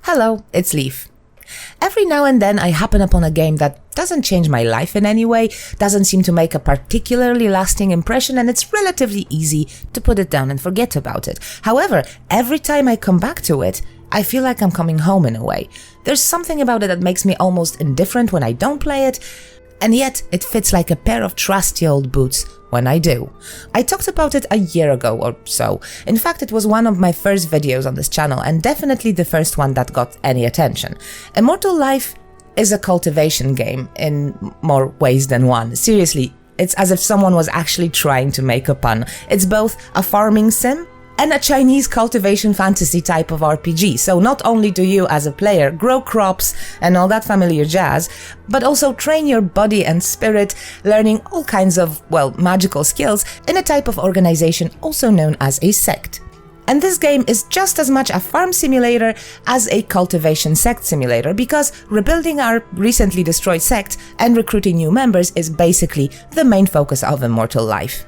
Hello, it's Leaf. Every now and then I happen upon a game that doesn't change my life in any way, doesn't seem to make a particularly lasting impression, and it's relatively easy to put it down and forget about it. However, every time I come back to it, I feel like I'm coming home in a way. There's something about it that makes me almost indifferent when I don't play it, and yet it fits like a pair of trusty old boots when I do. I talked about it a year ago or so. In fact, it was one of my first videos on this channel and definitely the first one that got any attention. Immortal Life is a cultivation game in more ways than one. Seriously, it's as if someone was actually trying to make a pun. It's both a farming sim and a Chinese cultivation fantasy type of RPG. So not only do you as a player grow crops and all that familiar jazz, but also train your body and spirit, learning all kinds of, well, magical skills in a type of organization also known as a sect. And this game is just as much a farm simulator as a cultivation sect simulator, because rebuilding our recently destroyed sect and recruiting new members is basically the main focus of Immortal Life.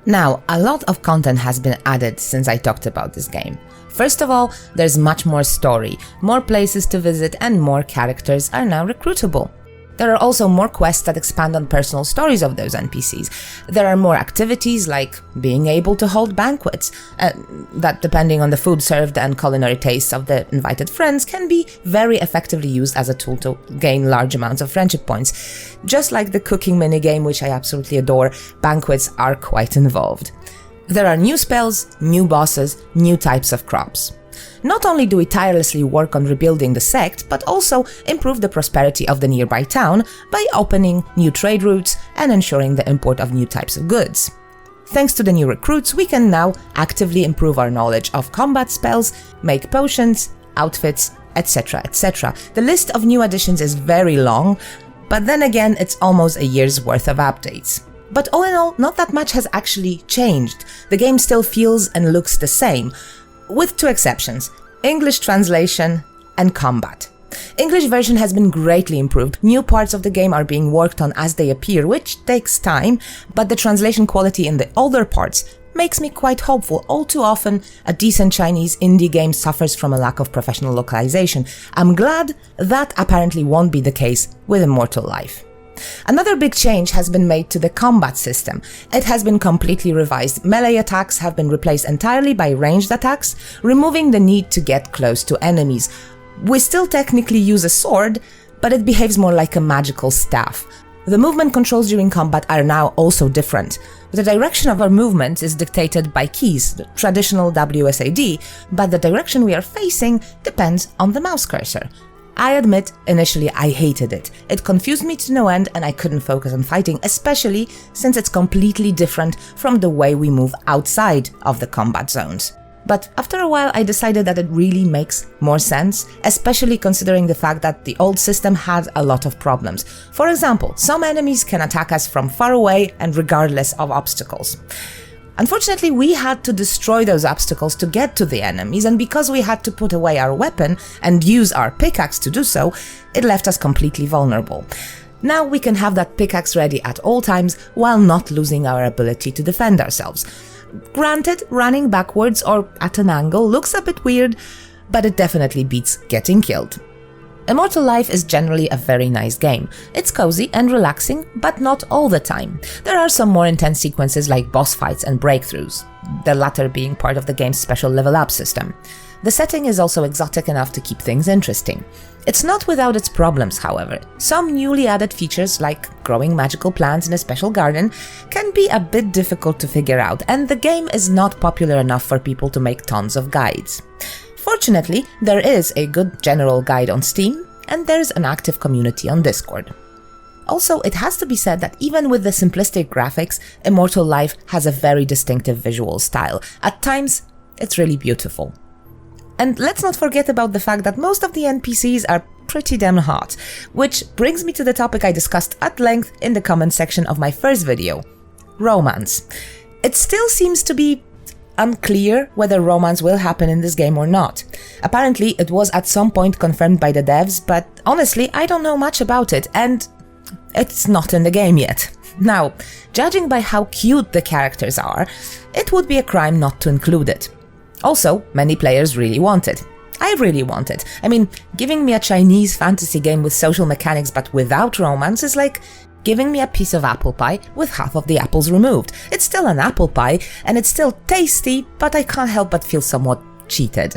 Now, a lot of content has been added since I talked about this game. First of all, there's much more story, more places to visit, and more characters are now recruitable. There are also more quests that expand on personal stories of those NPCs. There are more activities like being able to hold banquets, that depending on the food served and culinary tastes of the invited friends can be very effectively used as a tool to gain large amounts of friendship points. Just like the cooking minigame, which I absolutely adore, banquets are quite involved. There are new spells, new bosses, new types of crops. Not only do we tirelessly work on rebuilding the sect, but also improve the prosperity of the nearby town by opening new trade routes and ensuring the import of new types of goods. Thanks to the new recruits, we can now actively improve our knowledge of combat spells, make potions, outfits, etc., etc. The list of new additions is very long, but then again, it's almost a year's worth of updates. But all in all, not that much has actually changed. The game still feels and looks the same, with two exceptions: English translation and combat. English version has been greatly improved. New parts of the game are being worked on as they appear, which takes time, but the translation quality in the older parts makes me quite hopeful. All too often, a decent Chinese indie game suffers from a lack of professional localization. I'm glad that apparently won't be the case with Immortal Life. Another big change has been made to the combat system. It has been completely revised. Melee attacks have been replaced entirely by ranged attacks, removing the need to get close to enemies. We still technically use a sword, but it behaves more like a magical staff. The movement controls during combat are now also different. The direction of our movement is dictated by keys, the traditional WSAD, but the direction we are facing depends on the mouse cursor. I admit, initially I hated it. It confused me to no end and I couldn't focus on fighting, especially since it's completely different from the way we move outside of the combat zones. But after a while I decided that it really makes more sense, especially considering the fact that the old system had a lot of problems. For example, some enemies can attack us from far away and regardless of obstacles. Unfortunately, we had to destroy those obstacles to get to the enemies, and because we had to put away our weapon and use our pickaxe to do so, it left us completely vulnerable. Now we can have that pickaxe ready at all times while not losing our ability to defend ourselves. Granted, running backwards or at an angle looks a bit weird, but it definitely beats getting killed. Immortal Life is generally a very nice game. It's cozy and relaxing, but not all the time. There are some more intense sequences like boss fights and breakthroughs, the latter being part of the game's special level up system. The setting is also exotic enough to keep things interesting. It's not without its problems, however. Some newly added features like growing magical plants in a special garden can be a bit difficult to figure out, and the game is not popular enough for people to make tons of guides. Fortunately, there is a good general guide on Steam, and there's an active community on Discord. Also, it has to be said that even with the simplistic graphics, Immortal Life has a very distinctive visual style. At times, it's really beautiful. And let's not forget about the fact that most of the NPCs are pretty damn hot, which brings me to the topic I discussed at length in the comment section of my first video: romance. It still seems to be unclear whether romance will happen in this game or not. Apparently, it was at some point confirmed by the devs, but honestly, I don't know much about it, and it's not in the game yet. Now, judging by how cute the characters are, it would be a crime not to include it. Also, many players really want it. I really want it. I mean, giving me a Chinese fantasy game with social mechanics but without romance is like giving me a piece of apple pie with half of the apples removed. It's still an apple pie, and it's still tasty, but I can't help but feel somewhat cheated.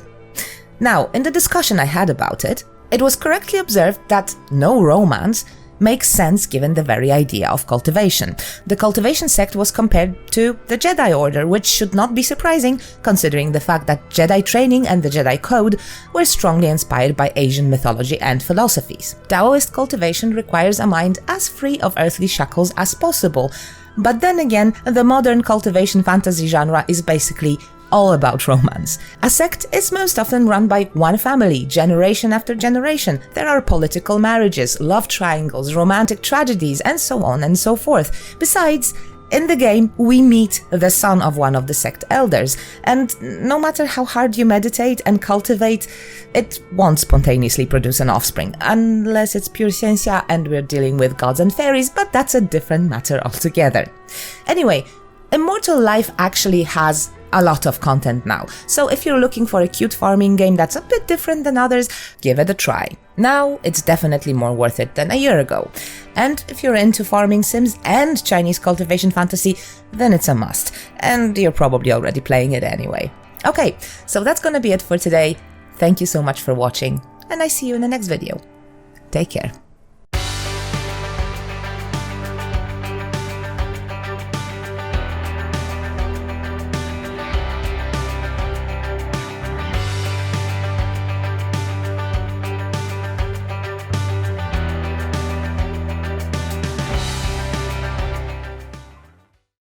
Now, in the discussion I had about it, it was correctly observed that no romance makes sense given the very idea of cultivation. The cultivation sect was compared to the Jedi Order, which should not be surprising considering the fact that Jedi training and the Jedi Code were strongly inspired by Asian mythology and philosophies. Taoist cultivation requires a mind as free of earthly shackles as possible, but then again, the modern cultivation fantasy genre is basically all about romance. A sect is most often run by one family, generation after generation. There are political marriages, love triangles, romantic tragedies, and so on and so forth. Besides, in the game, we meet the son of one of the sect elders, and no matter how hard you meditate and cultivate, it won't spontaneously produce an offspring, unless it's pure ciencia and we're dealing with gods and fairies, but that's a different matter altogether. Anyway, Immortal Life actually has a lot of content now, so if you're looking for a cute farming game that's a bit different than others, give it a try. Now, it's definitely more worth it than a year ago. And if you're into farming sims and Chinese cultivation fantasy, then it's a must, and you're probably already playing it anyway. Okay, so that's gonna be it for today. Thank you so much for watching, and I see you in the next video. Take care.